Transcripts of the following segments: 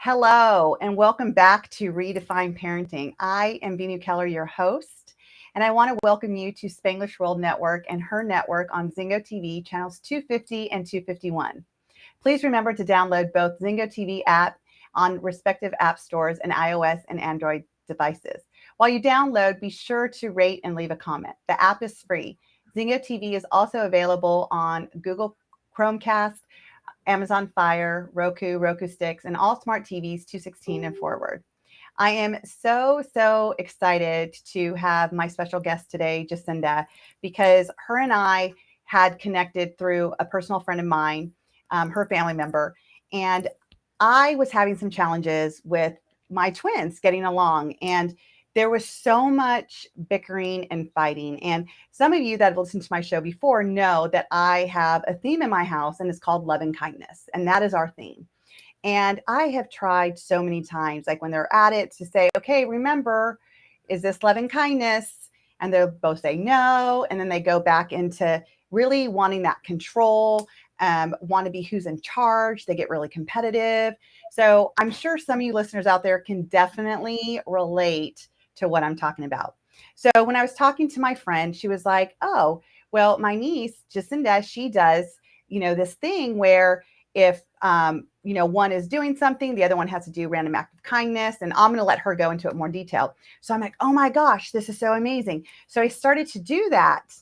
Hello, and welcome back to Redefine Parenting. I am Vinu Keller, your host, and I want to welcome you to Spanglish World Network and her network on Zingo TV, channels 250 and 251. Please remember to download both Zingo TV app on respective app stores and iOS and Android devices. While you download, be sure to rate and leave a comment. The app is free. Zingo TV is also available on Google Chromecast, Amazon Fire, Roku Sticks, and all smart TVs 216 and forward. I am so excited to have my special guest today, Jacinda, because her and I had connected through a personal friend of mine, her family member, and I was having some challenges with my twins getting along. And there was so much bickering and fighting. And some of you that have listened to my show before know that I have a theme in my house, and it's called love and kindness. And that is our theme. And I have tried so many times, like when they're at it, to say, okay, remember, is this love and kindness? And they'll both say no. And then they go back into really wanting that control, want to be who's in charge. They get really competitive. So I'm sure some of you listeners out there can definitely relate to what I'm talking about. So when I was talking to my friend, she was like, oh, well, my niece, Jacinda, she does, this thing where if, one is doing something, the other one has to do random act of kindness. And I'm going to let her go into it more detail. So I'm like, oh my gosh, this is so amazing. So I started to do that.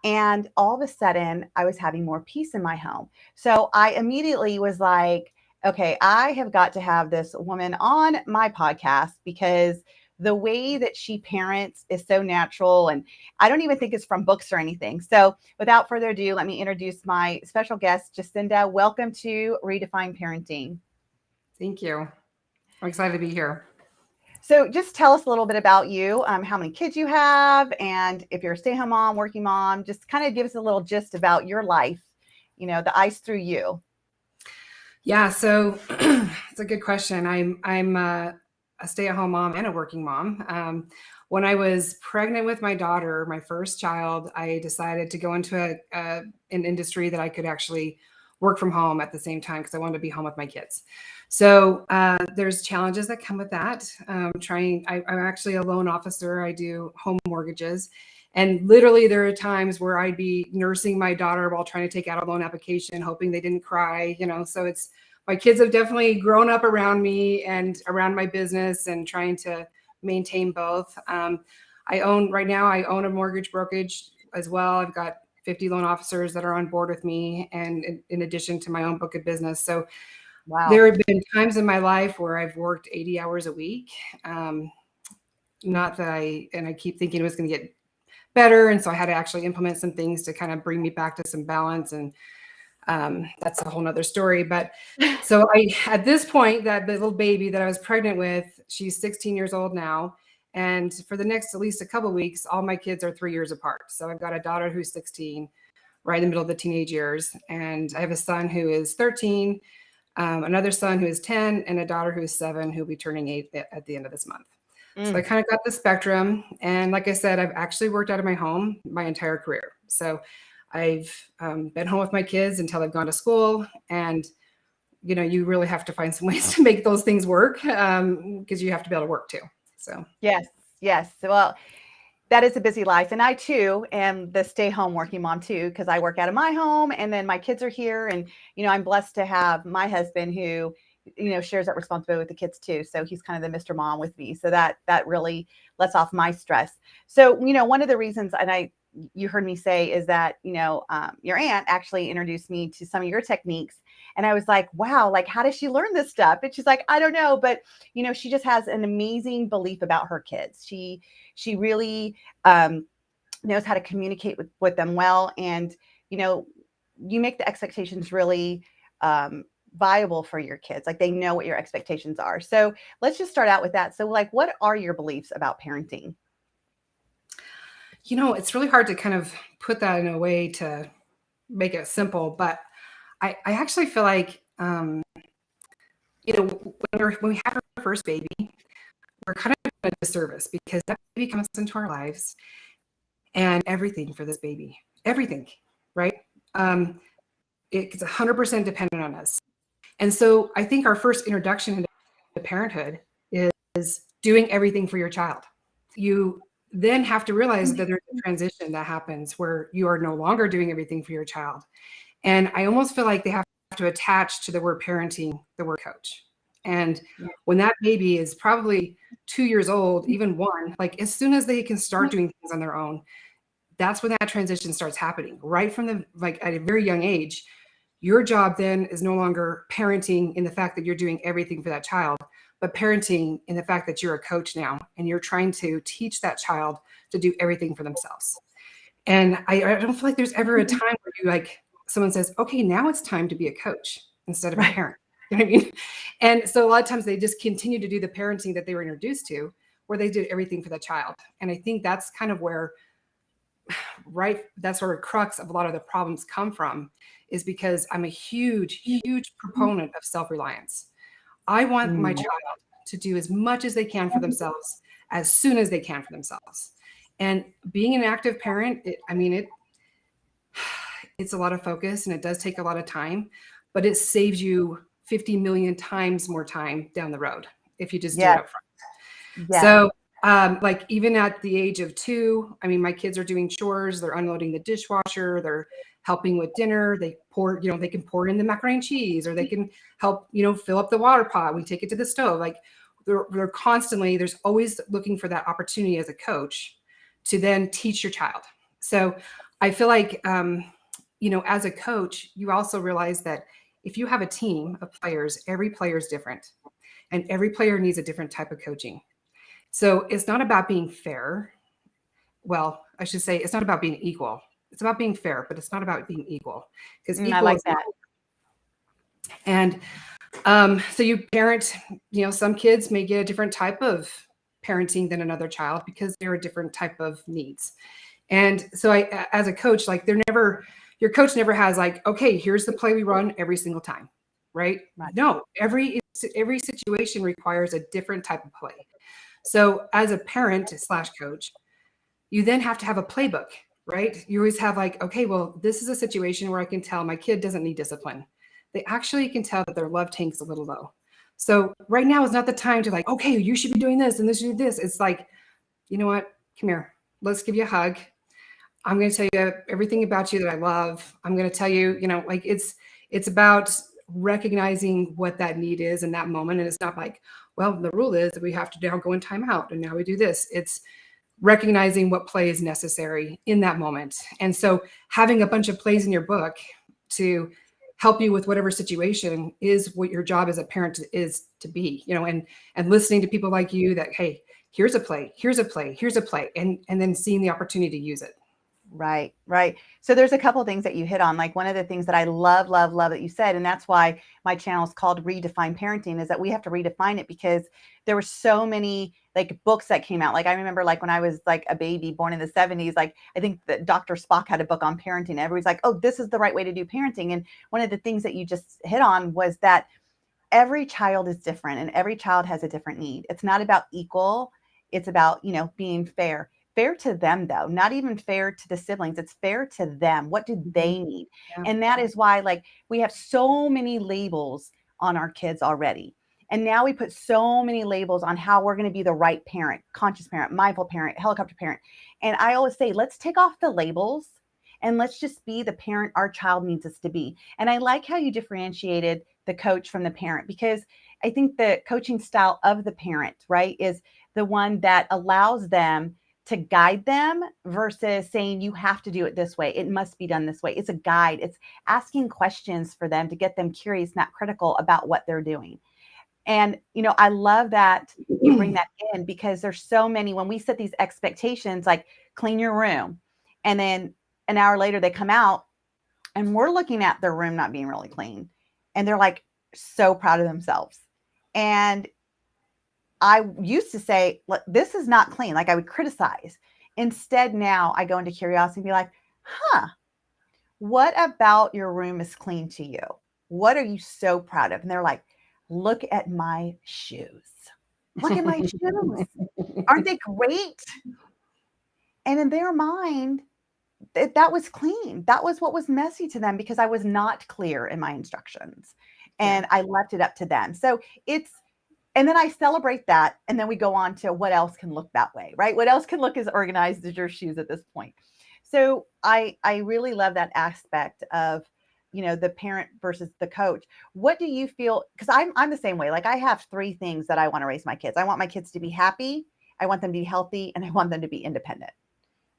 And all of a sudden, I was having more peace in my home. So I immediately was like, okay, I have got to have this woman on my podcast because the way that she parents is so natural. And I don't even think it's from books or anything. So without further ado, let me introduce my special guest, Jacinda. Welcome to Redefine Parenting. Thank you. I'm excited to be here. So just tell us a little bit about you, how many kids you have, and if you're a stay-at-home mom, working mom, just kind of give us a little gist about your life, the ice through you. Yeah, so it's a good question. I'm a stay-at-home mom and a working mom. When I was pregnant with my daughter, my first child, I decided to go into an industry that I could actually work from home at the same time because I wanted to be home with my kids. So there's challenges that come with that. I'm actually a loan officer. I do home mortgages. And literally there are times where I'd be nursing my daughter while trying to take out a loan application, hoping they didn't cry, so my kids have definitely grown up around me and around my business and trying to maintain both. I own a mortgage brokerage as well. I've got 50 loan officers that are on board with me, and in addition to my own book of business. So Wow. There have been times in my life where I've worked 80 hours a week. Not that I keep thinking it was going to get better. And so I had to actually implement some things to kind of bring me back to some balance. And that's a whole nother story. But so at this point, that little baby that I was pregnant with, she's 16 years old now. And for the next at least a couple of weeks, all my kids are 3 years apart. So I've got a daughter who's 16, right in the middle of the teenage years. And I have a son who is 13, another son who is 10, and a daughter who is 7, who'll be turning 8 at the end of this month. So I kind of got the spectrum. And like I said, I've actually worked out of my home my entire career. So I've been home with my kids until they've gone to school. And, you really have to find some ways to make those things work because you have to be able to work too. So Yes. Well, that is a busy life. And I too am the stay-home working mom too, because I work out of my home and then my kids are here. And, I'm blessed to have my husband who, shares that responsibility with the kids too. So he's kind of the Mr. Mom with me. So that really lets off my stress. So, one of the reasons, and you heard me say, is that, your aunt actually introduced me to some of your techniques. And I was like, wow, like, how does she learn this stuff? And she's like, I don't know. But, she just has an amazing belief about her kids. She really knows how to communicate with them well. And, you make the expectations really viable for your kids. Like they know what your expectations are. So let's just start out with that. So like, what are your beliefs about parenting? It's really hard to kind of put that in a way to make it simple, but I actually feel like, when we have our first baby, we're kind of doing a disservice because that baby comes into our lives and everything for this baby, everything, right? It's 100% dependent on us. And so I think our first introduction into parenthood is doing everything for your child. You then have to realize that there's a transition that happens where you are no longer doing everything for your child. And I almost feel like they have to attach to the word parenting, the word coach. And when that baby is probably 2 years old, even one, like as soon as they can start doing things on their own, that's when that transition starts happening. Right from the, like at a very young age, your job then is no longer parenting in the fact that you're doing everything for that child, but parenting in the fact that you're a coach now and you're trying to teach that child to do everything for themselves. And I don't feel like there's ever a time where you like, someone says, okay, now it's time to be a coach instead of a parent. You know what I mean? And so a lot of times they just continue to do the parenting that they were introduced to, where they did everything for the child. And I think that's kind of where, right, that sort of crux of a lot of the problems come from, is because I'm a huge, huge proponent of self-reliance. I want my child to do as much as they can for themselves as soon as they can for themselves. And being an active parent, it's a lot of focus and it does take a lot of time, but it saves you 50 million times more time down the road if you just do it up front. So like even at the age of 2, I mean, my kids are doing chores, they're unloading the dishwasher, they're helping with dinner, they pour, they can pour in the macaroni and cheese, or they can help, fill up the water pot. We take it to the stove. Like they're constantly, there's always looking for that opportunity as a coach to then teach your child. So I feel like, as a coach, you also realize that if you have a team of players, every player is different and every player needs a different type of coaching. So it's not about being fair. Well, I should say it's not about being equal. It's about being fair, but it's not about being equal, because equal, I like that. And so you parent, some kids may get a different type of parenting than another child because they're a different type of needs. And so I, as a coach, like your coach never has like, okay, here's the play we run every single time, right? No, every situation requires a different type of play. So as a parent / coach, you then have to have a playbook, right? You always have like, okay, well, this is a situation where I can tell my kid doesn't need discipline. They actually can tell that their love tank's a little low. So right now is not the time to like, okay, you should be doing this and this should do this. It's like, you know what? Come here. Let's give you a hug. I'm going to tell you everything about you that I love. I'm going to tell you, like it's about recognizing what that need is in that moment. And it's not like, well, the rule is that we have to now go in timeout and now we do this. It's recognizing what play is necessary in that moment. And so having a bunch of plays in your book to help you with whatever situation is what your job as a parent is to be, and listening to people like you that, hey, here's a play, here's a play, here's a play, and then seeing the opportunity to use it. Right. So there's a couple of things that you hit on. Like one of the things that I love that you said, and that's why my channel is called Redefine Parenting, is that we have to redefine it, because there were so many like books that came out. Like I remember like when I was like a baby born in the 70s, like I think that Dr. Spock had a book on parenting. Everybody's like, oh, this is the right way to do parenting. And one of the things that you just hit on was that every child is different and every child has a different need. It's not about equal. It's about, being fair. Fair to them, though, not even fair to the siblings. It's fair to them. What do they need? Yeah. And that is why, like, we have so many labels on our kids already. And now we put so many labels on how we're going to be the right parent, conscious parent, mindful parent, helicopter parent. And I always say, let's take off the labels and let's just be the parent our child needs us to be. And I like how you differentiated the coach from the parent, because I think the coaching style of the parent, right, is the one that allows them to guide them versus saying you have to do it this way. It must be done this way. It's a guide. It's asking questions for them to get them curious, not critical about what they're doing. And, I love that you bring that in, because there's so many, when we set these expectations, like clean your room, and then an hour later they come out and we're looking at their room not being really clean. And they're like so proud of themselves. And I used to say, this is not clean. Like I would criticize. Instead, now I go into curiosity and be like, what about your room is clean to you? What are you so proud of? And they're like, look at my shoes. Look at my shoes. Aren't they great? And in their mind, that was clean. That was what was messy to them, because I was not clear in my instructions and I left it up to them. So it's And then I celebrate that. And then we go on to what else can look that way, right? What else can look as organized as your shoes at this point? So I really love that aspect of, the parent versus the coach. What do you feel? Because I'm the same way. Like, I have three things that I want to raise my kids. I want my kids to be happy, I want them to be healthy, and I want them to be independent.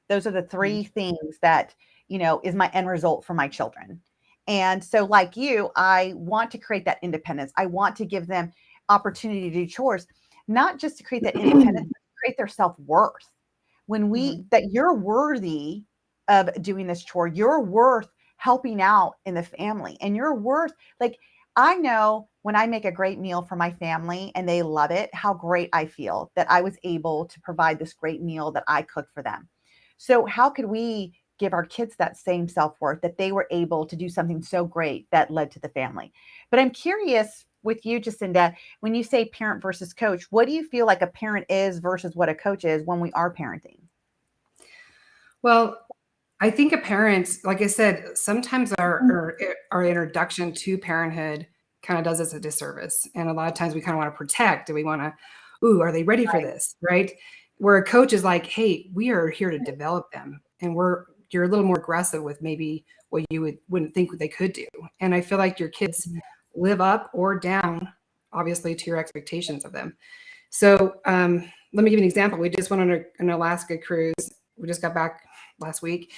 Those are the three things that, is my end result for my children. And so, like you, I want to create that independence. I want to give them opportunity to do chores, not just to create that independence, but to create their self-worth. That you're worthy of doing this chore, you're worth helping out in the family, and you're worth, like, I know when I make a great meal for my family and they love it, how great I feel that I was able to provide this great meal that I cooked for them. So how could we give our kids that same self-worth, that they were able to do something so great that led to the family? But I'm curious with you, Jacinda, when you say parent versus coach, what do you feel like a parent is versus what a coach is when we are parenting? Well, I think a parent, like I said, sometimes our introduction to parenthood kind of does us a disservice. And a lot of times we kind of want to protect, and we want to, ooh, are they ready for this? Right. Where a coach is like, hey, we are here to develop them. And you're a little more aggressive with maybe what you wouldn't think they could do. And I feel like your kids live up or down, obviously, to your expectations of them. So let me give you an example. We just went on an Alaska cruise. We just got back last week.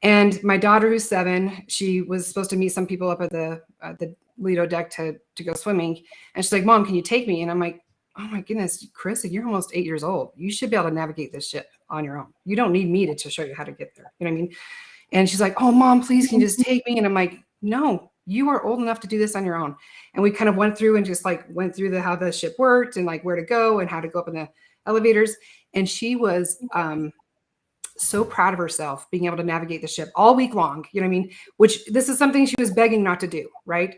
And my daughter, who's 7, she was supposed to meet some people up at the Lido deck to go swimming. And she's like, Mom, can you take me? And I'm like, oh my goodness, Carissa, you're almost 8 years old. You should be able to navigate this ship on your own. You don't need me to show you how to get there. You know what I mean? And she's like, oh, Mom, please, can you just take me? And I'm like, no, you are old enough to do this on your own. And we kind of went through and just went through how the ship worked and where to go and how to go up in the elevators. And she was so proud of herself being able to navigate the ship all week long, you know what I mean? Which this is something she was begging not to do, right?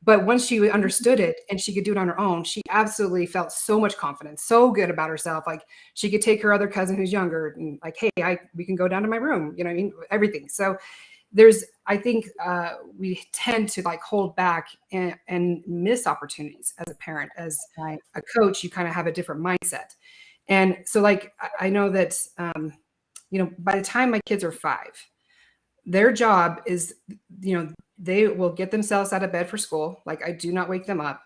But once she understood it and she could do it on her own, she absolutely felt so much confidence, so good about herself. Like, she could take her other cousin who's younger and like, hey, we can go down to my room, you know what I mean? Everything. So I think we tend to hold back and miss opportunities as a parent. As a coach, you kind of have a different mindset. And so I know that, by the time my kids are 5, their job is, they will get themselves out of bed for school. Like, I do not wake them up.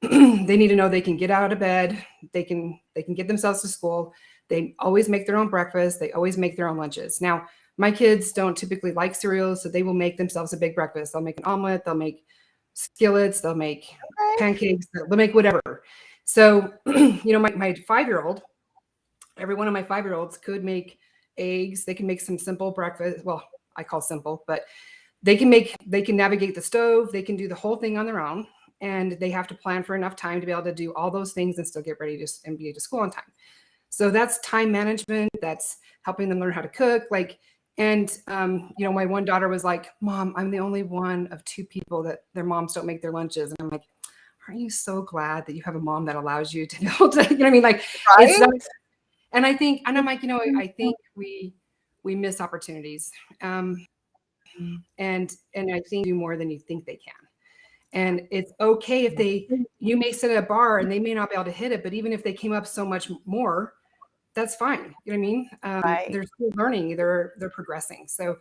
They need to know they can get out of bed. They can get themselves to school. They always make their own breakfast. They always make their own lunches. Now, my kids don't typically like cereal, so they will make themselves a big breakfast. They'll make an omelet. They'll make skillets. They'll make pancakes. They'll make whatever. So, my 5-year-old, every one of my 5-year-olds could make eggs. They can make some simple breakfast. Well, I call simple, but they can navigate the stove. They can do the whole thing on their own. And they have to plan for enough time to be able to do all those things and still get ready and be to school on time. So that's time management. That's helping them learn how to cook. My one daughter was like, Mom, I'm the only one of 2 people that their moms don't make their lunches. And I'm like, aren't you so glad that you have a mom that allows you to be able to, it's not. And I think, and I'm like, I think we miss opportunities. And I think do more than you think they can. And it's okay if you may sit at a bar and they may not be able to hit it, but even if they came up so much more, that's fine. You know what I mean? They're still learning, they're progressing. So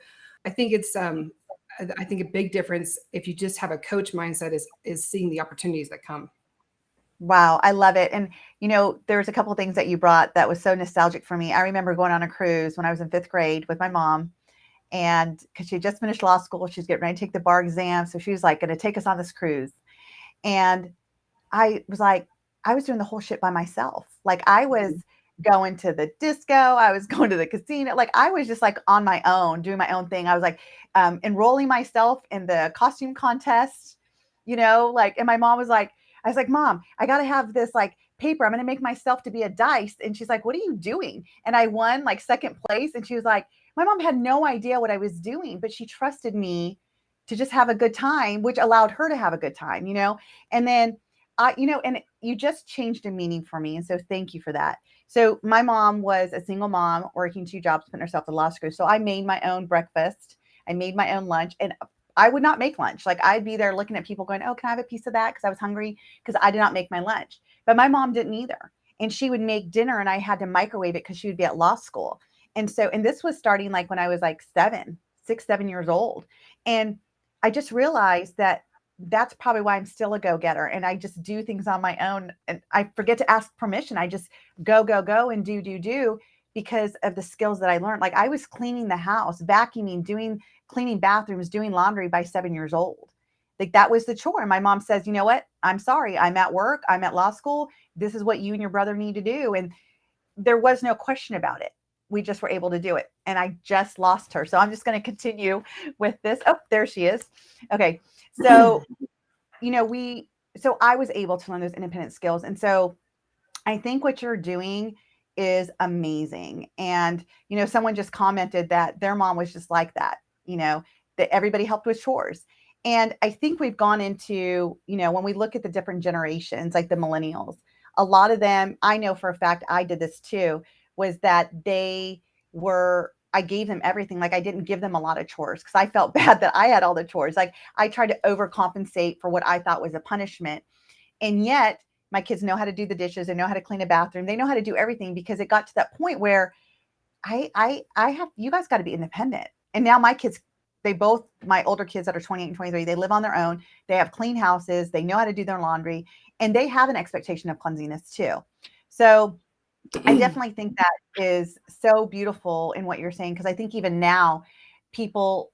I think it's, I think a big difference if you just have a coach mindset is seeing the opportunities that come. Wow, I love it. And, there's a couple of things that you brought that was so nostalgic for me. I remember going on a cruise when I was in 5th grade with my mom, and because she had just finished law school, she was getting ready to take the bar exam. So she was going to take us on this cruise. And I was doing the whole shit by myself. I was going to the disco. I was going to the casino. I was just on my own, doing my own thing. I was enrolling myself in the costume contest, and my mom was I was like, Mom, I got to have this paper. I'm going to make myself to be a dice. And she's like, what are you doing? And I won 2nd place. And she was like, my mom had no idea what I was doing, but she trusted me to just have a good time, which allowed her to have a good time, and then and you just changed a meaning for me. And so thank you for that. So my mom was a single mom working 2 jobs, putting herself to law school. So I made my own breakfast. I made my own lunch. And I would not make lunch. Like I'd be there looking at people going, oh, can I have a piece of that? Because I was hungry because I did not make my lunch. But my mom didn't either. And she would make dinner and I had to microwave it because she would be at law school. And so, and this was starting like when I was like 7 years old. And I just realized that that's probably why I'm still a go-getter and I just do things on my own and I forget to ask permission. I just go, go, go and do because of the skills that I learned. Like I was cleaning the house, vacuuming, cleaning bathrooms, doing laundry by 7 years old. Like that was the chore. And my mom says, you know what? I'm sorry. I'm at work. I'm at law school. This is what you and your brother need to do. And there was no question about it. We just were able to do it. And I just lost her. So I'm just going to continue with this. Oh, there she is. Okay. So, so I was able to learn those independent skills. And so I think what you're doing is amazing. And, someone just commented that their mom was just like that, that everybody helped with chores. And I think we've gone into, when we look at the different generations, like the millennials, a lot of them, I know for a fact, I did this too, was that I gave them everything. Like I didn't give them a lot of chores because I felt bad that I had all the chores. Like I tried to overcompensate for what I thought was a punishment. And yet my kids know how to do the dishes. They know how to clean a bathroom. They know how to do everything because it got to that point where I have, you guys got to be independent. And now my older kids that are 28 and 23, they live on their own. They have clean houses. They know how to do their laundry and they have an expectation of cleanliness too. So I definitely think that is so beautiful in what you're saying. Cause I think even now people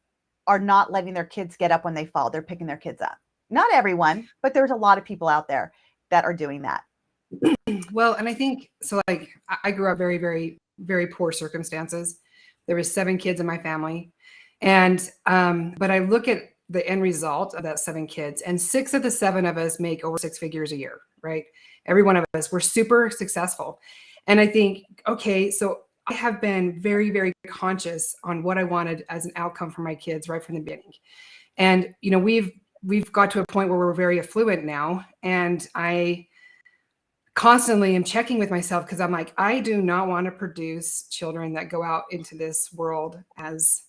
are not letting their kids get up when they fall. They're picking their kids up. Not everyone, but there's a lot of people out there that are doing that. Well, and I think, so like I grew up very, very, very poor circumstances. There was 7 kids in my family. And, but I look at the end result of that 7 kids and 6 of the 7 of us make over 6 figures a year, right? Every one of us, we're super successful. And I think, okay, so I have been very, very conscious on what I wanted as an outcome for my kids right from the beginning. And, we've got to a point where we're very affluent now. And I constantly am checking with myself because I'm like, I do not want to produce children that go out into this world as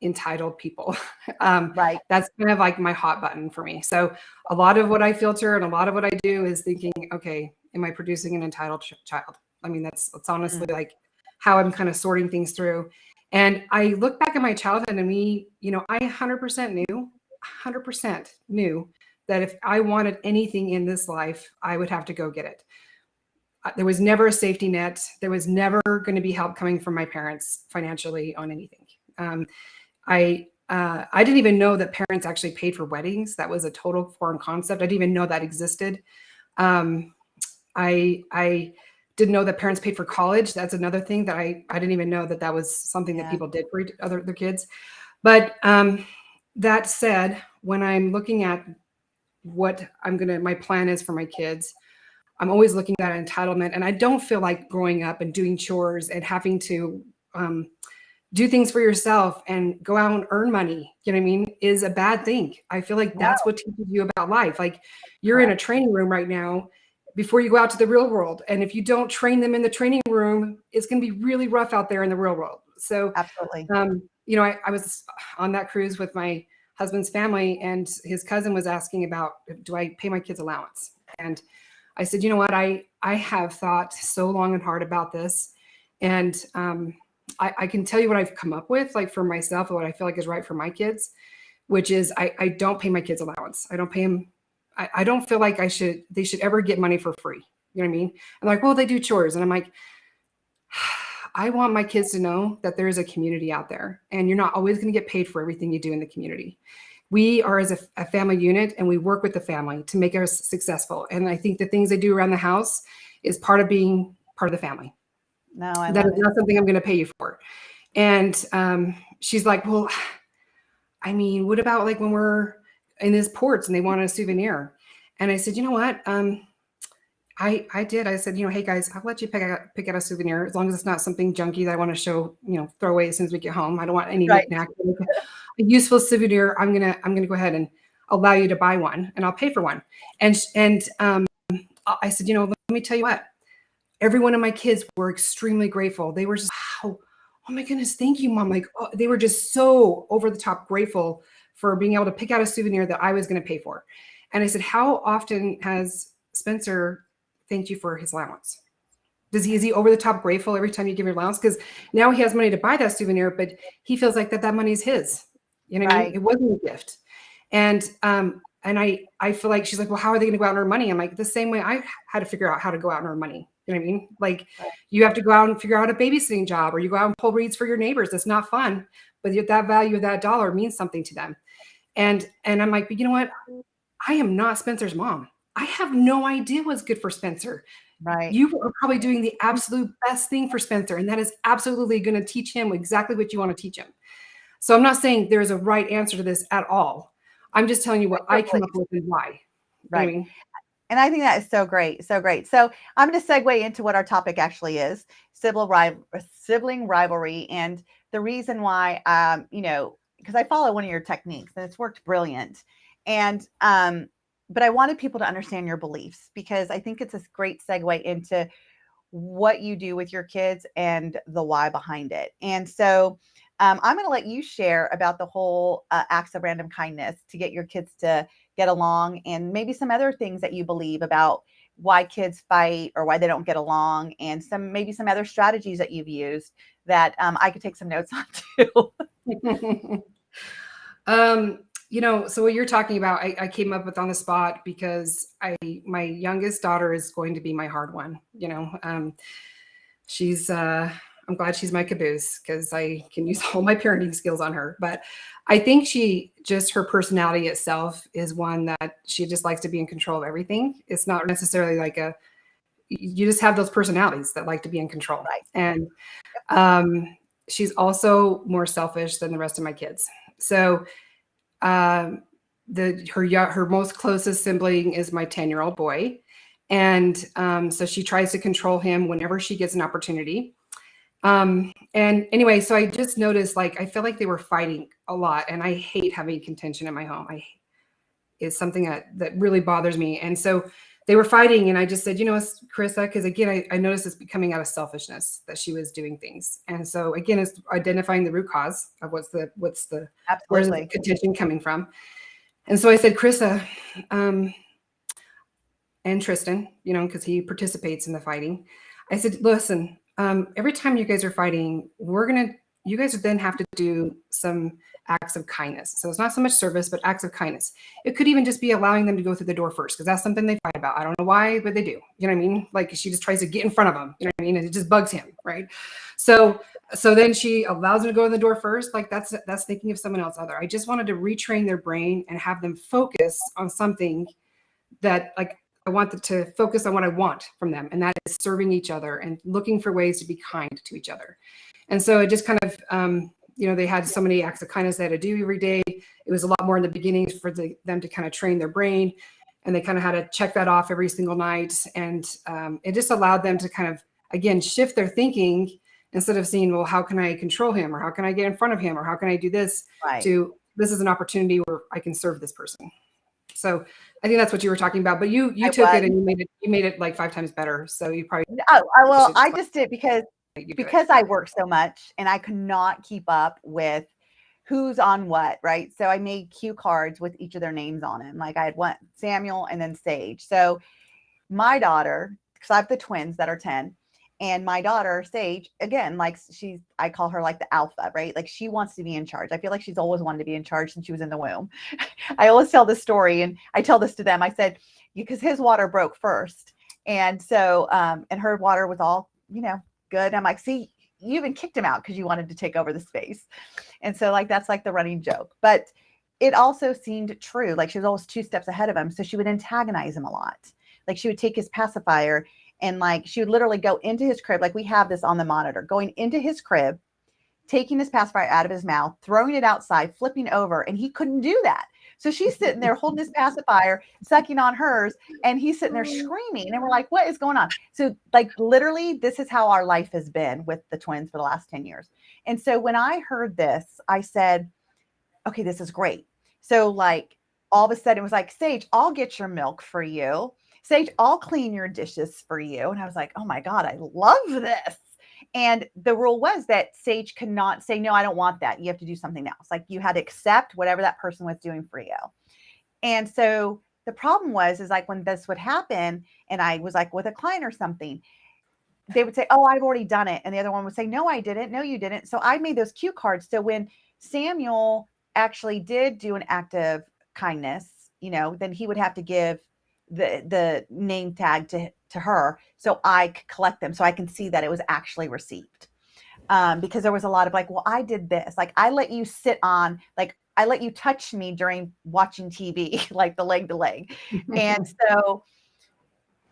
entitled people. Right. That's kind of like my hot button for me. So a lot of what I filter and a lot of what I do is thinking, okay, am I producing an entitled child? I mean, that's honestly like how I'm kind of sorting things through. And I look back at my childhood and I 100% knew that if I wanted anything in this life, I would have to go get it. There was never a safety net. There was never going to be help coming from my parents financially on anything. I didn't even know that parents actually paid for weddings. That was a total foreign concept. I didn't even know that existed. I didn't know that parents paid for college. That's another thing that I didn't even know that was something that people did for their kids. But that said, when I'm looking at what my plan is for my kids, I'm always looking at entitlement. And I don't feel like growing up and doing chores and having to do things for yourself and go out and earn money, you know what I mean, is a bad thing. I feel like that's what teaches you about life. Like you're in a training room right now before you go out to the real world. And if you don't train them in the training room, it's going to be really rough out there in the real world. So absolutely. I was on that cruise with my husband's family and his cousin was asking about, do I pay my kids allowance? And I said, you know what, I have thought so long and hard about this. And I can tell you what I've come up with, like for myself, and what I feel like is right for my kids, which is I don't pay my kids allowance. I don't pay them. I don't feel like they should ever get money for free. You know what I mean? I'm like, well, they do chores. And I'm like, I want my kids to know that there is a community out there and you're not always going to get paid for everything you do in the community. We are as a family unit and we work with the family to make us successful. And I think the things they do around the house is part of being part of the family. No, that is not something I'm going to pay you for. And she's like, well, I mean, what about like when we're in these ports and they want a souvenir? And I said, you know what? I did. I said, hey guys, I'll let you pick out a souvenir as long as it's not something junky that I want to show, throw away as soon as we get home. I don't want any knickknack. A useful souvenir. I'm gonna go ahead and allow you to buy one, and I'll pay for one. And I said, let me tell you what. Every one of my kids were extremely grateful. They were just, wow, oh my goodness, thank you, Mom. Like, they were just so over the top grateful for being able to pick out a souvenir that I was going to pay for. And I said, how often has Spencer thanked you for his allowance? Is he over the top grateful every time you give your allowance? Because now he has money to buy that souvenir, but he feels like that money is his. You know what I mean? It wasn't a gift. And I feel like she's like, well, how are they going to go out and earn money? I'm like, the same way I had to figure out how to go out and earn money. You know what I mean? Like you have to go out and figure out a babysitting job, or you go out and pull reeds for your neighbors. That's not fun, but that value of that dollar means something to them. And I'm like, but you know what? I am not Spencer's mom. I have no idea what's good for Spencer. Right. You are probably doing the absolute best thing for Spencer. And that is absolutely going to teach him exactly what you want to teach him. So I'm not saying there's a right answer to this at all. I'm just telling you what I came up with and why. Right. I mean, and I think that is so great. So great. So I'm going to segue into what our topic actually is, sibling rivalry. And the reason why, because I follow one of your techniques and it's worked brilliant. And, but I wanted people to understand your beliefs, because I think it's a great segue into what you do with your kids and the why behind it. And so I'm going to let you share about the whole acts of random kindness to get your kids to get along, and maybe some other things that you believe about why kids fight or why they don't get along, and maybe some other strategies that you've used that I could take some notes on too. So what you're talking about, I came up with on the spot because my youngest daughter is going to be my hard one. She's I'm glad she's my caboose because I can use all my parenting skills on her. But I think her personality itself is one that she just likes to be in control of everything. It's not necessarily like you just have those personalities that like to be in control. Right. And she's also more selfish than the rest of my kids. So her most closest sibling is my 10-year-old boy. And so she tries to control him whenever she gets an opportunity. And anyway, so I just noticed, like, I feel like they were fighting a lot, and I hate having contention in my home. It's something that really bothers me. And so they were fighting, and I just said, Carissa, because again, I noticed it's becoming out of selfishness that she was doing things. And so again, it's identifying the root cause of where's the contention coming from. And so I said, Carissa, and Tristan, because he participates in the fighting. I said, listen, every time you guys are fighting, you guys then have to do some acts of kindness. So it's not so much service, but acts of kindness. It could even just be allowing them to go through the door first, because that's something they fight about. I don't know why, but they do. You know what I mean? Like, she just tries to get in front of them. You know what I mean? And it just bugs him, right? So then she allows them to go in the door first. Like, that's thinking of someone else other. I just wanted to retrain their brain and have them focus on something that, like, I want them to focus on what I want from them. And that is serving each other and looking for ways to be kind to each other. And so it just kind of, they had so many acts of kindness they had to do every day. It was a lot more in the beginning for them to kind of train their brain, and they kind of had to check that off every single night. And it just allowed them to kind of, again, shift their thinking instead of seeing, well, how can I control him, or how can I get in front of him, or how can I do this, to this is an opportunity where I can serve this person. So I think that's what you were talking about, but you took it and you made it like 5 times better. So you probably. I just did because I work so much and I could not keep up with who's on what, right? So I made cue cards with each of their names on them. Like, I had one, Samuel, and then Sage. So my daughter, because I have the twins that are 10, and my daughter, Sage, again, like, I call her like the alpha, right? Like, she wants to be in charge. I feel like she's always wanted to be in charge since she was in the womb. I always tell this story, and I tell this to them. I said, because his water broke first. And so, and her water was all, good. I'm like, see, you even kicked him out because you wanted to take over the space. And so, like, that's like the running joke. But it also seemed true. Like, she was always 2 steps ahead of him. So she would antagonize him a lot. Like, she would take his pacifier and, like, she would literally go into his crib. Like, we have this on the monitor, going into his crib, taking his pacifier out of his mouth, throwing it outside, flipping over. And he couldn't do that. So she's sitting there holding his pacifier, sucking on hers, and he's sitting there screaming. And we're like, what is going on? So, like, literally, this is how our life has been with the twins for the last 10 years. And so when I heard this, I said, okay, this is great. So, like, all of a sudden it was like, Sage, I'll get your milk for you. Sage, I'll clean your dishes for you. And I was like, oh my God, I love this. And the rule was that Sage could not say, no, I don't want that. You have to do something else. Like you had to accept whatever that person was doing for you. And so the problem was, is like when this would happen and I was like with a client or something, they would say, oh, I've already done it. And the other one would say, no, I didn't. No, you didn't. So I made those cue cards. So when Samuel actually did do an act of kindness, then he would have to give the name tag to her. So I could collect them so I can see that it was actually received. Because there was a lot of like, well, I did this. Like I let you sit on, like I let you touch me during watching TV, like the leg to leg. And so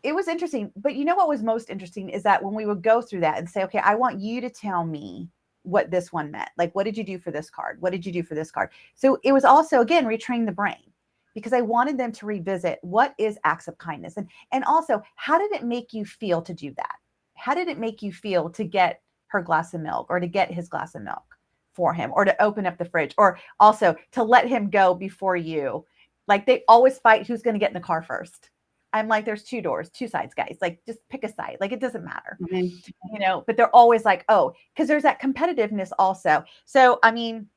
it was interesting. But what was most interesting is that when we would go through that and say, okay, I want you to tell me what this one meant. Like, what did you do for this card? What did you do for this card? So it was also, again, retraining the brain, because I wanted them to revisit what is acts of kindness. And also, how did it make you feel to do that? How did it make you feel to get her glass of milk or to get his glass of milk for him or to open up the fridge or also to let him go before you? Like they always fight who's going to get in the car first. I'm like, there's two doors, two sides, guys. Like, just pick a side. Like, it doesn't matter, but they're always like, oh, because there's that competitiveness also. So, I mean,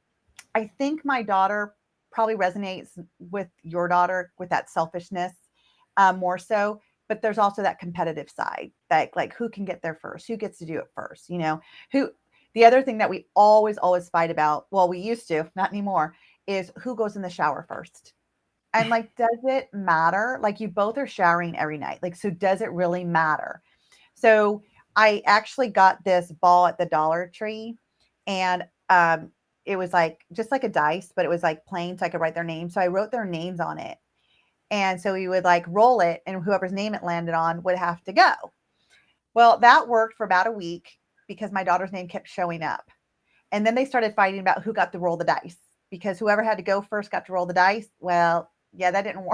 I think my daughter probably resonates with your daughter with that selfishness more so. But there's also that competitive side, that like who can get there first, who gets to do it first, who. The other thing that we always fight about, well, we used to, not anymore, is who goes in the shower first. And like, does it matter? Like you both are showering every night. Like, so does it really matter? So I actually got this ball at the Dollar Tree, and it was like, just like a dice, but it was like plain, so I could write their names. So I wrote their names on it. And so we would like roll it, and whoever's name it landed on would have to go. Well, that worked for about a week because my daughter's name kept showing up. And then they started fighting about who got to roll the dice, because whoever had to go first got to roll the dice. Well, yeah, that didn't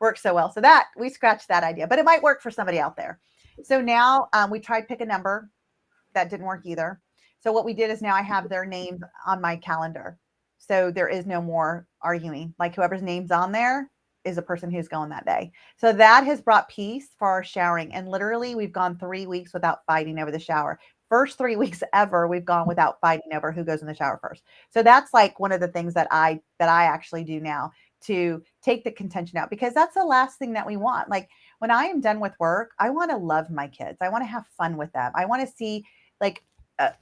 work so well. So that we scratched that idea, but it might work for somebody out there. So now we tried pick a number. That didn't work either. So what we did is now I have their names on my calendar. So there is no more arguing. Like whoever's name's on there is a person who's going that day. So that has brought peace for our showering. And literally we've gone 3 weeks without fighting over the shower. First 3 weeks ever, we've gone without fighting over who goes in the shower first. So that's like one of the things that I actually do now to take the contention out, because that's the last thing that we want. Like when I am done with work, I want to love my kids. I want to have fun with them. I want to see like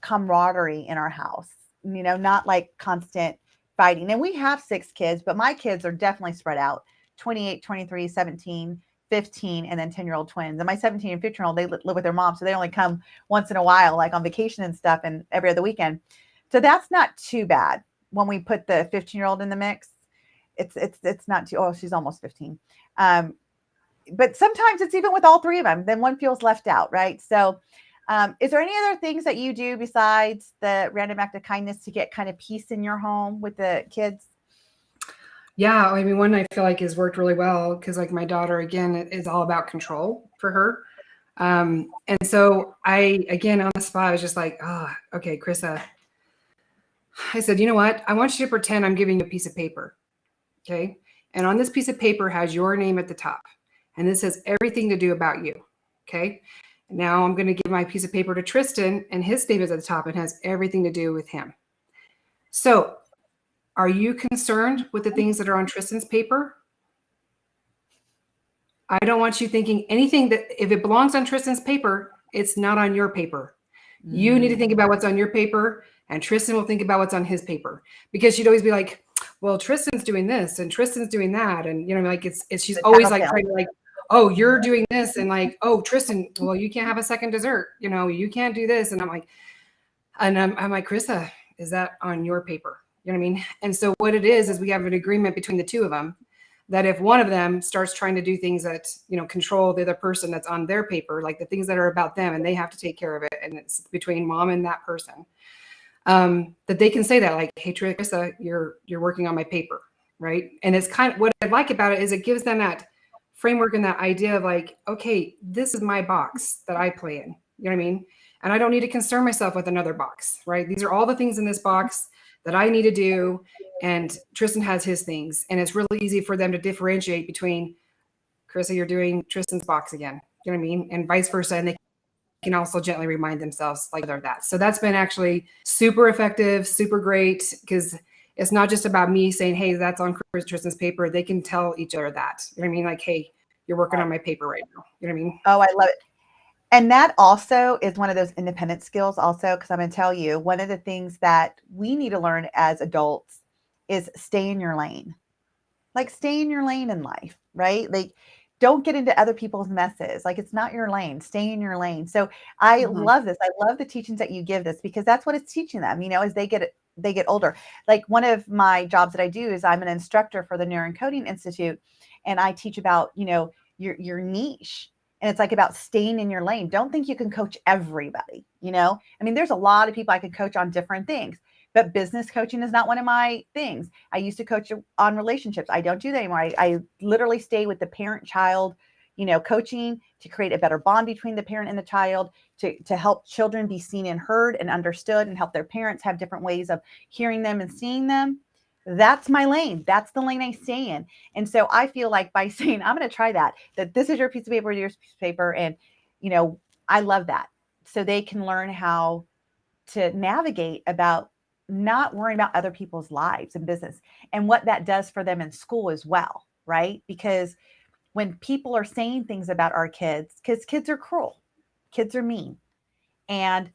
camaraderie in our house, not like constant fighting. And we have 6 kids, but my kids are definitely spread out: 28, 23, 17, 15, and then 10-year-old twins. And my 17 and 15-year-old, they live with their mom. So they only come once in a while, like on vacation and stuff, and every other weekend. So that's not too bad when we put the 15-year-old in the mix. It's not too, she's almost 15. But sometimes it's even with all 3 of them, then one feels left out, right? So is there any other things that you do besides the random act of kindness to get kind of peace in your home with the kids? Yeah, I mean, one I feel like has worked really well, because like my daughter, again, it is all about control for her. And so again, on the spot, I was just like, okay, Krissa, I said, you know what? I want you to pretend I'm giving you a piece of paper. Okay. And on this piece of paper has your name at the top. And this has everything to do about you. Okay. Now I'm going to give my piece of paper to Tristan, and his name is at the top and has everything to do with him. So are you concerned with the things that are on Tristan's paper? I don't want you thinking anything that if it belongs on Tristan's paper, it's not on your paper. You need to think about what's on your paper, and Tristan will think about what's on his paper, because she'd always be like, well, Tristan's doing this and Tristan's doing that. And, like, she's always like trying to like, oh, you're doing this. And like, oh, Tristan, well, you can't have a second dessert. You can't do this. And I'm like, Krissa, is that on your paper? You know what I mean? And so what it is we have an agreement between the 2 of them that if one of them starts trying to do things that, control the other person that's on their paper, like the things that are about them, and they have to take care of it, and it's between mom and that person, that they can say that, like, hey, Trissa, you're working on my paper, right? And it's kind of what I like about it is it gives them that framework and that idea of like, okay, this is my box that I play in. You know what I mean? And I don't need to concern myself with another box, right? These are all the things in this box that I need to do. And Tristan has his things. And it's really easy for them to differentiate between, Krissa, you're doing Tristan's box again. You know what I mean? And vice versa. And they can also gently remind themselves like they're that. So that's been actually super effective, super great, because it's not just about me saying, hey, that's on Tristan's paper. They can tell each other that. You know what I mean? Like, hey, you're working on my paper right now. You know what I mean? Oh, I love it. And that also is one of those independent skills also, because I'm going to tell you, one of the things that we need to learn as adults is stay in your lane. Like, stay in your lane in life, right? Like, don't get into other people's messes. Like, it's not your lane. Stay in your lane. So I love this. I love the teachings that you give this, because that's what it's teaching them, as they get older. Like, one of my jobs that I do is I'm an instructor for the Neuroencoding Institute, and I teach about, your niche. And it's like about staying in your lane. Don't think you can coach everybody, I mean, there's a lot of people I could coach on different things, but business coaching is not one of my things. I used to coach on relationships. I don't do that anymore. I literally stay with the parent-child, coaching to create a better bond between the parent and the child, to help children be seen and heard and understood, and help their parents have different ways of hearing them and seeing them. That's my lane. That's the lane I stay in. And so I feel like by saying, I'm going to try that this is your piece of paper, your piece of paper. And, I love that. So they can learn how to navigate about not worrying about other people's lives and business, and what that does for them in school as well. Right. Because when people are saying things about our kids, because kids are cruel, kids are mean. And,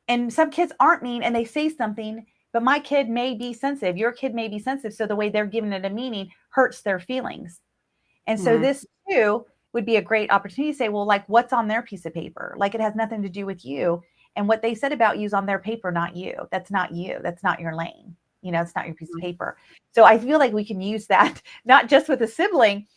and some kids aren't mean and they say something, but my kid may be sensitive. Your kid may be sensitive. So the way they're giving it a meaning hurts their feelings. And so this too would be a great opportunity to say, well, like, what's on their piece of paper? Like, it has nothing to do with you. And what they said about you is on their paper, not you. That's not you. That's not your lane. It's not your piece of paper. So I feel like we can use that, not just with a sibling,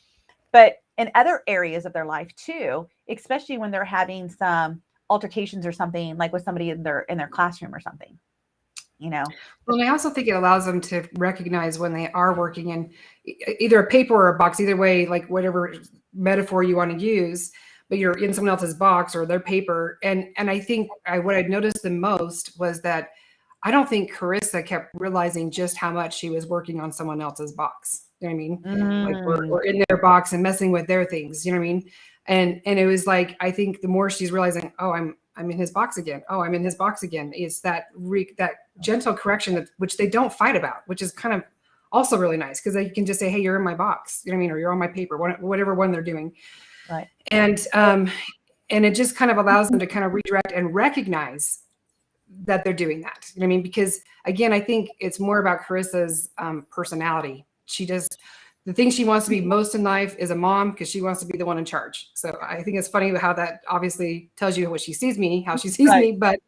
but in other areas of their life too, especially when they're having some altercations or something, like with somebody in their classroom or something. Well, I also think it allows them to recognize when they are working in either a paper or a box, either way, like whatever metaphor you want to use, but you're in someone else's box or their paper. And I think what I'd noticed the most was that I don't think Carissa kept realizing just how much she was working on someone else's box. You know what I mean? Like we're in their box and messing with their things. You know what I mean? And it was like, I think the more she's realizing, oh, I'm in his box again. Oh, I'm in his box again. It's that gentle correction which they don't fight about, which is kind of also really nice, because they can just say, hey, you're in my box. You know what I mean? Or you're on my paper, whatever one they're doing. Right. And it just kind of allows them to kind of redirect and recognize that they're doing that. You know what I mean? Because again, I think it's more about Carissa's personality. She just, the thing she wants to be most in life is a mom, because she wants to be the one in charge. So I think it's funny how that obviously tells you what she sees me, how she sees me, but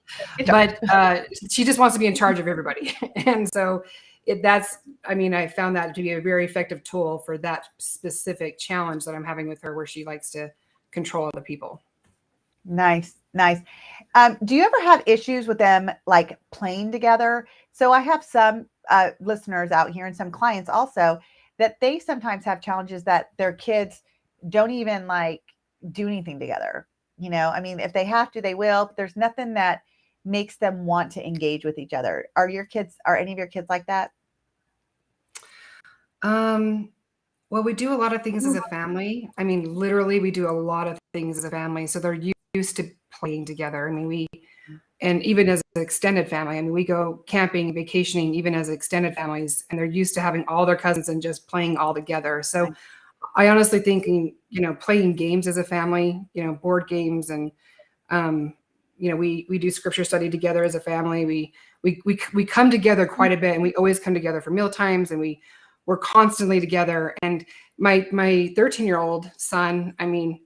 she just wants to be in charge of everybody. And so I found that to be a very effective tool for that specific challenge that I'm having with her, where she likes to control other people. Nice. Do you ever have issues with them like playing together? So I have some listeners out here and some clients also that they sometimes have challenges that their kids don't even like do anything together. I mean, if they have to, they will, but there's nothing that makes them want to engage with each other. Are any of your kids like that? Well, we do a lot of things as a family. I mean, literally, we do a lot of things as a family. So they're used to playing together. I mean, and even as an extended family, I mean, we go camping, vacationing, even as extended families, and they're used to having all their cousins and just playing all together. So I honestly think, playing games as a family, board games, and, we do scripture study together as a family. We come together quite a bit, and we always come together for meal times, and we're constantly together. And my 13-year-old son, I mean,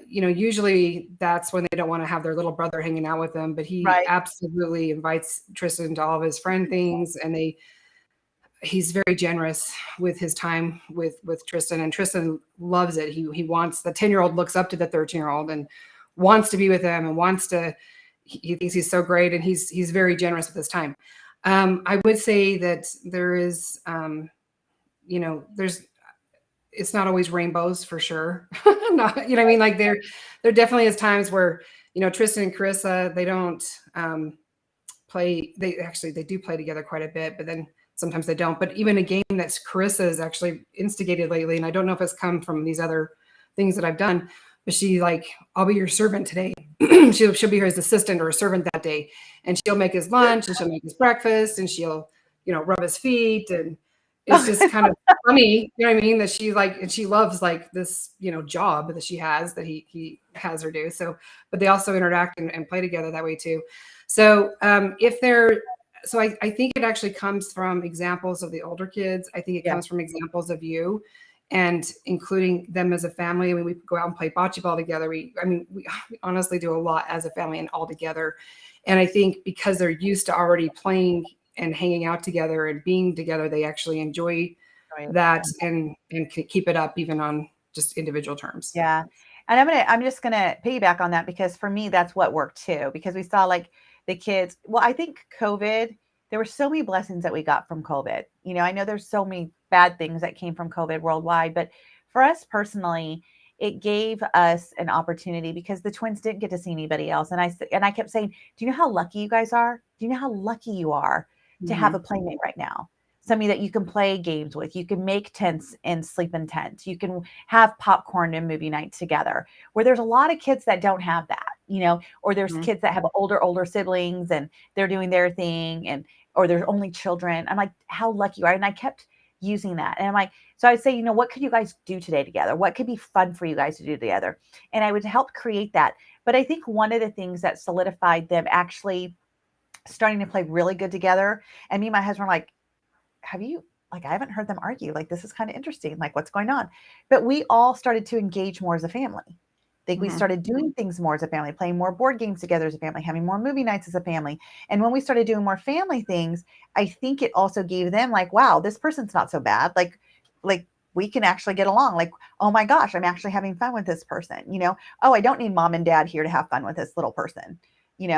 usually that's when they don't want to have their little brother hanging out with them, but he absolutely invites Tristan to all of his friend things. And he's very generous with his time with Tristan, and Tristan loves it. He wants, the 10-year-old looks up to the 13-year-old and wants to be with him and he thinks he's so great, and he's very generous with his time. I would say that there is, it's not always rainbows for sure. Not, you know what I mean? Like there definitely is times where, Tristan and Carissa, they don't play. They do play together quite a bit, but then sometimes they don't. But even a game that's Carissa has actually instigated lately, and I don't know if it's come from these other things that I've done, but she like, I'll be your servant today. she'll be his assistant or a servant that day, and she'll make his lunch and she'll make his breakfast and she'll, rub his feet. And it's just kind of funny, you know what I mean? That she and she loves this, job that she has that he has her do. So, but they also interact and play together that way too. So, I think it actually comes from examples of the older kids. I think it comes from examples of you and including them as a family. I mean, we go out and play bocce ball together. We honestly do a lot as a family and all together. And I think because they're used to already playing and hanging out together and being together, they actually enjoy that and can keep it up even on just individual terms. Yeah. And I'm just gonna piggyback on that, because for me, that's what worked too, because we saw the kids. Well, I think COVID, there were so many blessings that we got from COVID. I know there's so many bad things that came from COVID worldwide, but for us personally, it gave us an opportunity, because the twins didn't get to see anybody else. And I kept saying, do you know how lucky you guys are? Do you know how lucky you are to have a playmate right now? Somebody that you can play games with. You can make tents and sleep in tents. You can have popcorn and movie night together, where there's a lot of kids that don't have that, or there's kids that have older siblings and they're doing their thing, or there's only children. I'm like, how lucky you are. And I kept using that. And I'm like, so I'd say, what could you guys do today together? What could be fun for you guys to do together? And I would help create that. But I think one of the things that solidified them actually starting to play really good together, and me and my husband were like, I haven't heard them argue. This is kind of interesting. What's going on? But we all started to engage more as a family. I think we started doing things more as a family, playing more board games together as a family, having more movie nights as a family. And when we started doing more family things, I think it also gave them wow, this person's not so bad. We can actually get along. Oh my gosh, I'm actually having fun with this person. Oh, I don't need mom and dad here to have fun with this little person.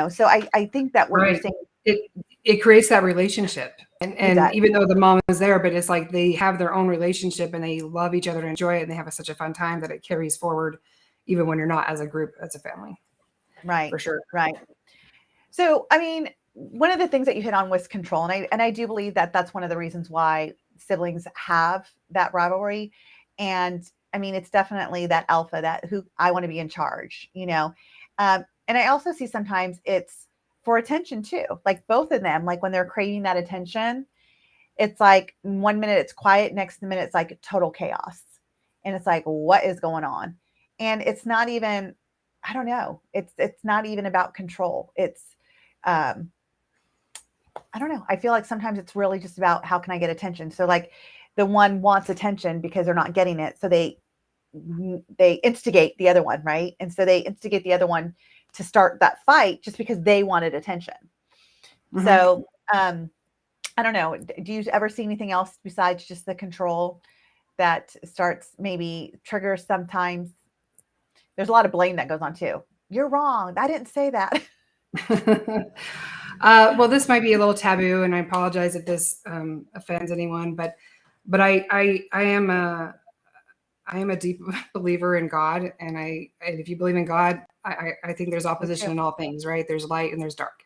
So I think that what you're saying, it creates that relationship. And even though the mom is there, but it's they have their own relationship and they love each other and enjoy it, and they have such a fun time that it carries forward even when you're not as a group, as a family. Right. For sure. Right. So, one of the things that you hit on was control. And I do believe that that's one of the reasons why siblings have that rivalry. And it's definitely that alpha, that who I want to be in charge, and I also see sometimes it's for attention too. Both of them, when they're craving that attention, it's 1 minute it's quiet, next minute it's total chaos. And it's what is going on? And it's not even, I don't know. It's not even about control. It's, I don't know. I feel sometimes it's really just about how can I get attention? So the one wants attention because they're not getting it. So they instigate the other one, right? And so they instigate the other one to start that fight just because they wanted attention. So, I don't know. Do you ever see anything else besides just the control that starts maybe triggers sometimes? There's a lot of blame that goes on too. You're wrong. I didn't say that. Well, this might be a little taboo, and I apologize if this offends anyone, but I am a deep believer in God, and if you believe in God, I think there's opposition in all things, right? There's light and there's dark.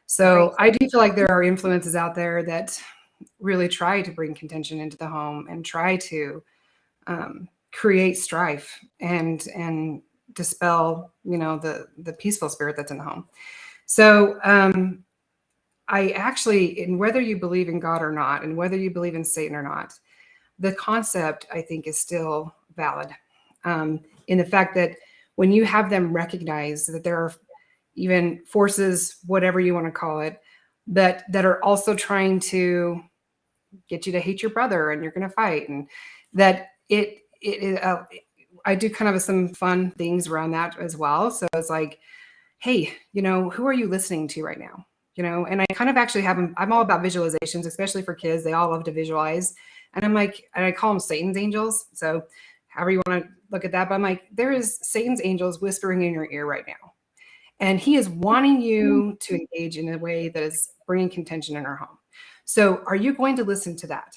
So I do feel there are influences out there that really try to bring contention into the home and try to create strife and dispel, the peaceful spirit that's in the home. So I actually, and whether you believe in God or not, and whether you believe in Satan or not, the concept, I think, is still valid in the fact that when you have them recognize that there are even forces, whatever you want to call it, that are also trying to get you to hate your brother and you're going to fight, and that I do kind of some fun things around that as well. So it's hey, who are you listening to right now? And I kind of actually I'm all about visualizations, especially for kids. They all love to visualize. And and I call them Satan's angels. So however you want to look at that, but I'm there is Satan's angels whispering in your ear right now. And he is wanting you to engage in a way that is bringing contention in our home. So are you going to listen to that?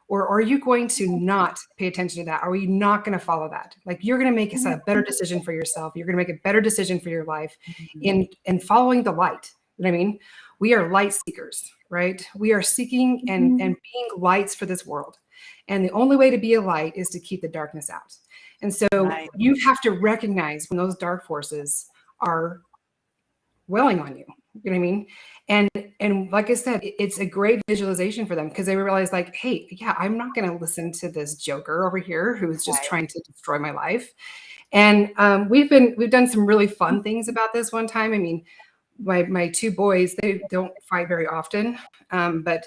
Or are you going to not pay attention to that? Are you not going to follow that? You're going to make a better decision for yourself. You're going to make a better decision for your life in following the light. You know what I mean? We are light seekers, right? We are seeking and being lights for this world. And the only way to be a light is to keep the darkness out. And so you have to recognize when those dark forces are welling on you. You know what I mean? And like I said, it's a great visualization for them because they realize like, hey, yeah, I'm not going to listen to this joker over here who's just Right. trying to destroy my life. And we've done some really fun things about this one time. I mean, my two boys, they don't fight very often, but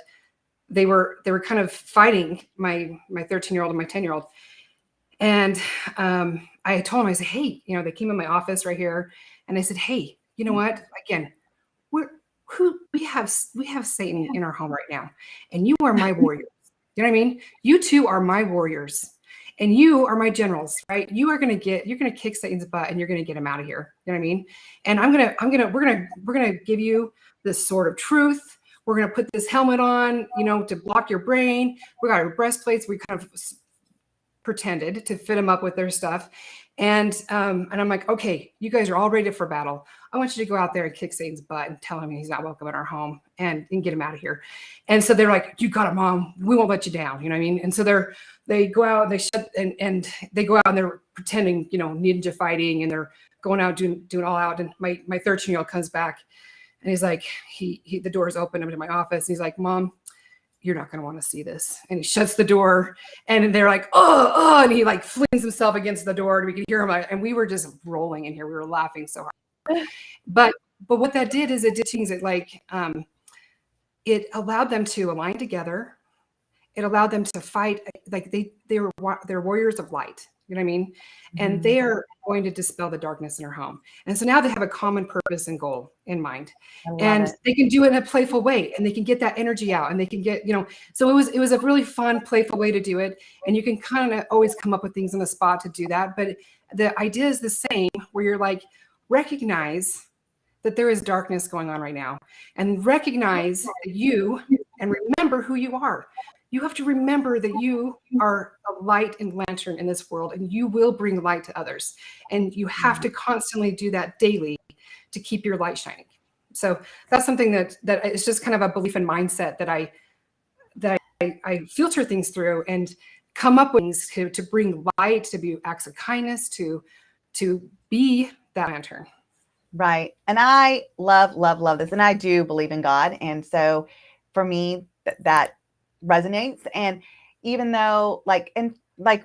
they were kind of fighting my 13-year-old and my 10-year-old. And I told them, I said, hey, they came in my office right here, and I said, hey, you know what? Again, we have Satan in our home right now, and you are my warriors. You know what I mean? You two are my warriors, and you are my generals, right? You're gonna kick Satan's butt, and you're gonna get him out of here. You know what I mean? And we're gonna give you this sword of truth. We're gonna put this helmet on, to block your brain. We got our breastplates. We kind of pretended to fit them up with their stuff. And I'm like, okay, you guys are all ready for battle. I want you to go out there and kick Satan's butt and tell him he's not welcome in our home and get him out of here. And so they're like, you got it, Mom. We won't let you down. You know what I mean? And so they go out and they go out and they're pretending, ninja fighting, and they're going out doing all out. And my 13-year-old comes back and he's like, the door's open into my office. And he's like, Mom, you're not going to want to see this. And he shuts the door, and they're like, oh, and he like flings himself against the door, and we could hear him. And we were just rolling in here. We were laughing so hard. But what that did is it did things that like, it allowed them to align together. It allowed them to fight. Like they're warriors of light. You know what I mean? And they are going to dispel the darkness in our home. And so now they have a common purpose and goal in mind, and they can do it in a playful way, and they can get that energy out, and they can get, so it was a really fun, playful way to do it. And you can kind of always come up with things on the spot to do that. But the idea is the same, where you're like, recognize that there is darkness going on right now, and recognize that you, and remember who you are. You have to remember that you are a light and lantern in this world, and you will bring light to others. And you have to constantly do that daily to keep your light shining. So that's something that is just kind of a belief and mindset that I filter things through and come up with things to bring light, to be acts of kindness, to be that lantern. Right. And I love this. And I do believe in God. And so for me, that resonates. And even though like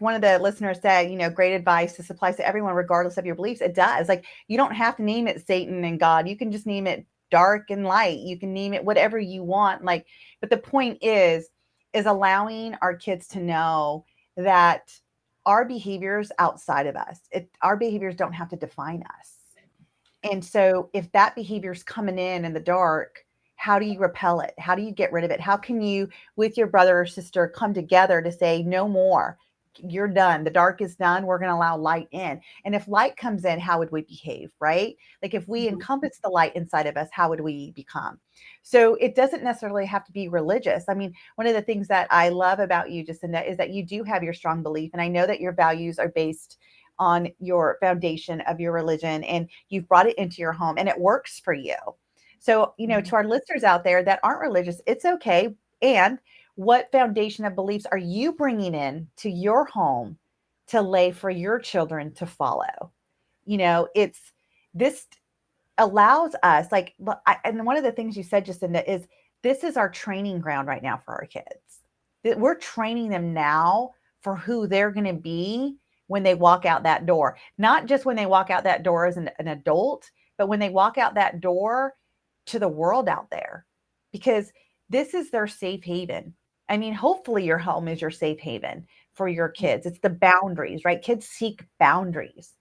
one of the listeners said, great advice. This applies to everyone, regardless of your beliefs. It does. Like, you don't have to name it Satan and God. You can just name it dark and light. You can name it whatever you want. Like, but the point is allowing our kids to know that our behaviors outside of us, our behaviors don't have to define us. And so if that behavior is coming in the dark, how do you repel it? How do you get rid of it? How can you, with your brother or sister, come together to say, no more, you're done. The dark is done. We're going to allow light in. And if light comes in, how would we behave, right? Like if we encompass the light inside of us, how would we become? So it doesn't necessarily have to be religious. I mean, one of the things that I love about you, Jacinda, is that you do have your strong belief. And I know that your values are based on your foundation of your religion, and you've brought it into your home, and it works for you. So, to our listeners out there that aren't religious, it's okay. And what foundation of beliefs are you bringing in to your home to lay for your children to follow? It's this allows us, like, and one of the things you said, Jacinda, is this is our training ground right now for our kids. That we're training them now for who they're going to be when they walk out that door. Not just when they walk out that door as an adult, but when they walk out that door to the world out there, because this is their safe haven. I mean, hopefully your home is your safe haven for your kids. It's the boundaries, right? Kids seek boundaries.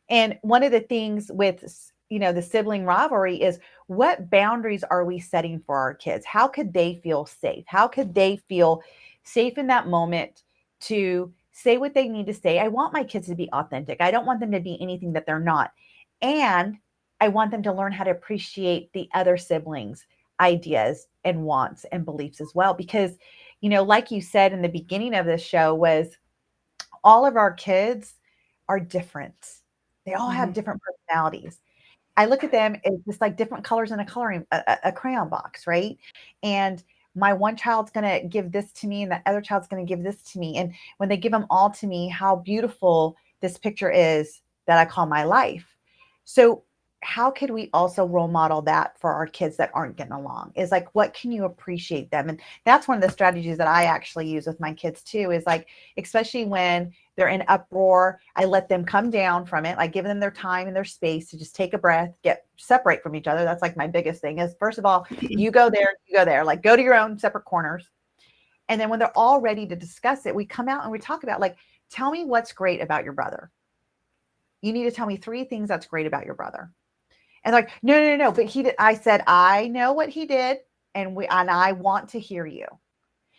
And one of the things with, the sibling rivalry is, what boundaries are we setting for our kids? How could they feel safe? How could they feel safe in that moment to say what they need to say? I want my kids to be authentic. I don't want them to be anything that they're not. And I want them to learn how to appreciate the other siblings' ideas and wants and beliefs as well. Because, like you said in the beginning of this show, was all of our kids are different. They all have different personalities. I look at them as just like different colors in a crayon box, right? And my one child's going to give this to me, and that other child's going to give this to me. And when they give them all to me, how beautiful this picture is that I call my life. So how could we also role model that for our kids that aren't getting along? Is like, what can you appreciate them? And that's one of the strategies that I actually use with my kids too, is like, especially when they're in uproar, I let them come down from it. I give them their time and their space to just take a breath, separate from each other. That's like my biggest thing is, first of all, you go there, like go to your own separate corners. And then when they're all ready to discuss it, we come out and we talk about, like, tell me what's great about your brother. You need to tell me 3 things that's great about your brother. And like, no, but he did. I said, I know what he did, and I want to hear you.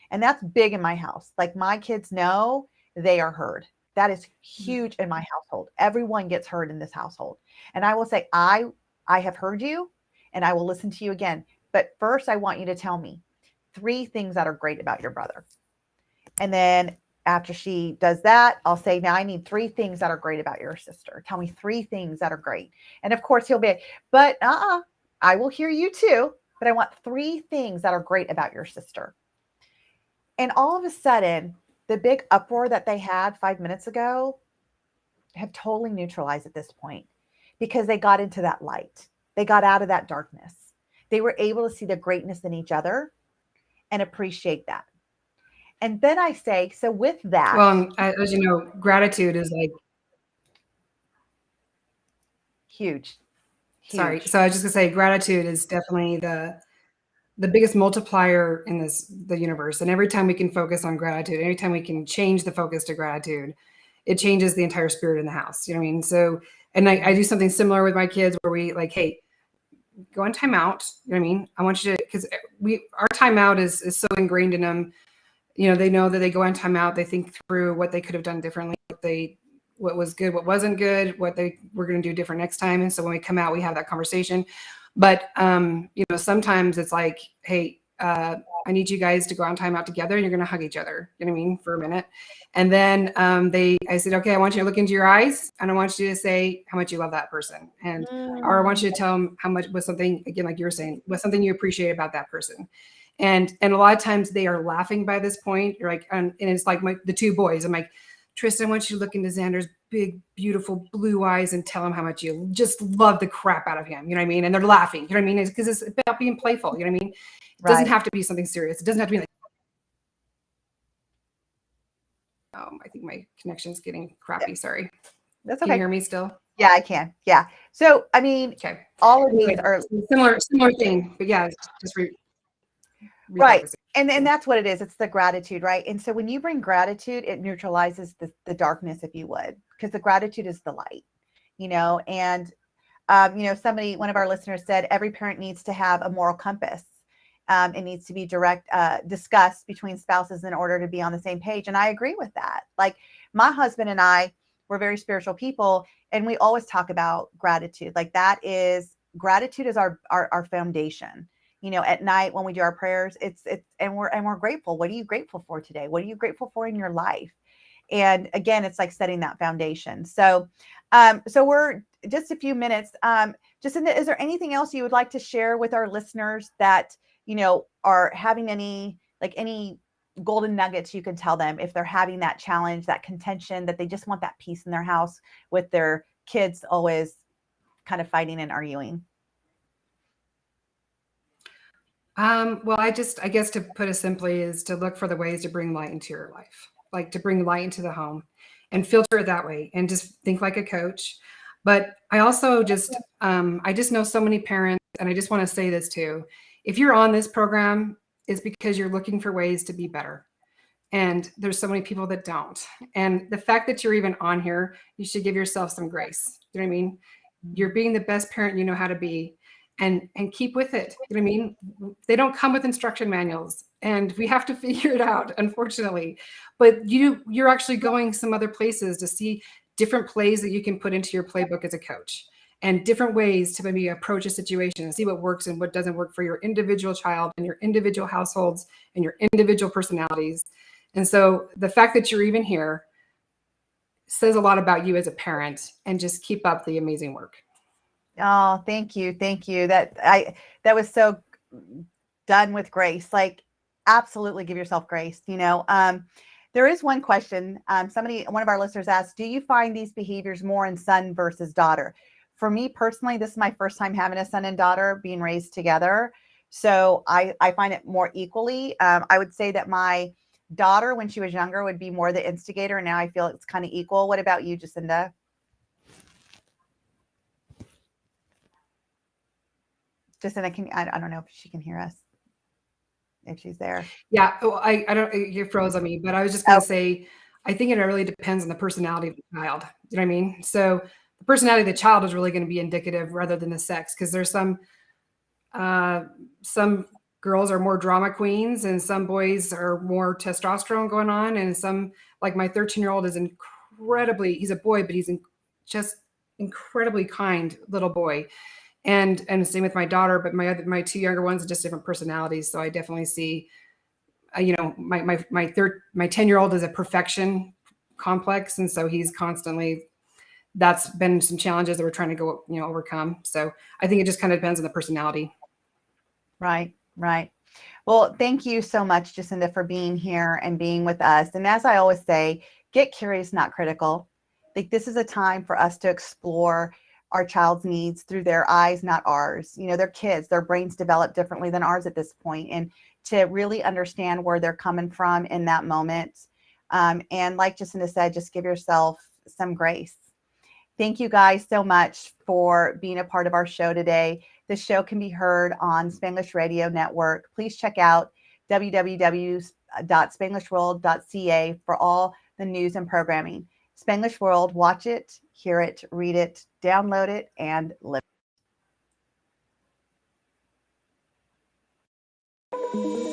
And that's big in my house. Like, my kids know they are heard. That is huge in my household. Everyone gets heard in this household. And I will say, I have heard you, and I will listen to you again. But first, I want you to tell me 3 things that are great about your brother. And then after she does that, I'll say, now I need 3 things that are great about your sister. Tell me 3 things that are great. And of course he'll be, but I will hear you too, but I want 3 things that are great about your sister. And all of a sudden, the big uproar that they had 5 minutes ago have totally neutralized at this point, because they got into that light. They got out of that darkness. They were able to see the greatness in each other and appreciate that. And then I say, so with that. Well, as you know, gratitude is like huge. Sorry. So I was just gonna say, gratitude is definitely the biggest multiplier in the universe. And every time we can focus on gratitude, every time we can change the focus to gratitude, it changes the entire spirit in the house. You know what I mean? So, and I do something similar with my kids where we like, hey, go on timeout. You know what I mean? I want you to, because our timeout is so ingrained in them. You know, they know that they go on timeout, they think through what they could have done differently, what was good, what wasn't good, what they were going to do different next time. And so when we come out, we have that conversation. But, you know, sometimes it's like, hey, I need you guys to go on timeout together, and you're going to hug each other, you know what I mean, for a minute. And then I said, okay, I want you to look into your eyes, and I want you to say how much you love that person. And, or I want you to tell them how much was something, again, like you were saying, was something you appreciate about that person. And a lot of times they are laughing by this point. You're like, and it's like the 2 boys. I'm like, Tristan, I want you to look into Xander's big, beautiful blue eyes and tell him how much you just love the crap out of him. You know what I mean? And they're laughing. You know what I mean? It's because it's about being playful. You know what I mean? It doesn't have to be something serious. It doesn't have to be like, I think my connection's getting crappy. Sorry. That's okay. Can you hear me still? Yeah, I can. Yeah. So, I mean, okay. All of these are similar thing, but yeah, just right. And that's what it is. It's the gratitude, right? And so when you bring gratitude, it neutralizes the darkness, if you would, because the gratitude is the light, you know. And you know, one of our listeners said every parent needs to have a moral compass. It needs to be discussed between spouses in order to be on the same page. And I agree with that. Like, my husband and I, we're very spiritual people, and we always talk about gratitude. Like, gratitude is our foundation. You know, at night when we do our prayers, and we're grateful. What are you grateful for today? What are you grateful for in your life? And again, it's like setting that foundation. So, so we're just a few minutes. Jacinda, is there anything else you would like to share with our listeners that, you know, are having any golden nuggets you can tell them if they're having that challenge, that contention, that they just want that peace in their house with their kids always kind of fighting and arguing? Well, I guess to put it simply is to look for the ways to bring light into your life, like to bring light into the home and filter it that way, and just think like a coach. But I also I just know so many parents, and I just want to say this too. If you're on this program, it's because you're looking for ways to be better. And there's so many people that don't. And the fact that you're even on here, you should give yourself some grace. You know what I mean? You're being the best parent you know how to be. And keep with it. You know what I mean? They don't come with instruction manuals, and we have to figure it out, unfortunately. But you're actually going some other places to see different plays that you can put into your playbook as a coach, and different ways to maybe approach a situation and see what works and what doesn't work for your individual child and your individual households and your individual personalities. And so the fact that you're even here says a lot about you as a parent, and just keep up the amazing work. Oh, thank you. Thank you. That was so done with grace. Like, absolutely give yourself grace. You know, there is one question. One of our listeners asked, do you find these behaviors more in son versus daughter? For me personally, this is my first time having a son and daughter being raised together. So I find it more equally. I would say that my daughter, when she was younger, would be more the instigator. And now I feel it's kind of equal. What about you, Jacinda? Jacinda, I don't know if she can hear us, if she's there. Yeah, well, I don't, you froze on me, but I was just going to say, I think it really depends on the personality of the child. You know what I mean? So the personality of the child is really going to be indicative rather than the sex, because there's some girls are more drama queens and some boys are more testosterone going on. And some, like my 13-year-old is he's a boy, but he's just incredibly kind little boy. And same with my daughter, but my two younger ones are just different personalities. So I definitely see, my 10-year-old is a perfection complex. And so he's constantly, that's been some challenges that we're trying to go, overcome. So I think it just kind of depends on the personality. Right, right. Well, thank you so much, Jacinda, for being here and being with us. And as I always say, get curious, not critical. Like, this is a time for us to explore our child's needs through their eyes, not ours. They're kids, their brains develop differently than ours at this point. And to really understand where they're coming from in that moment. And like Jacinda said, just give yourself some grace. Thank you guys so much for being a part of our show today. The show can be heard on Spanglish Radio Network. Please check out www.spanglishworld.ca for all the news and programming. Spanglish World, watch it, hear it, read it, download it, and live it.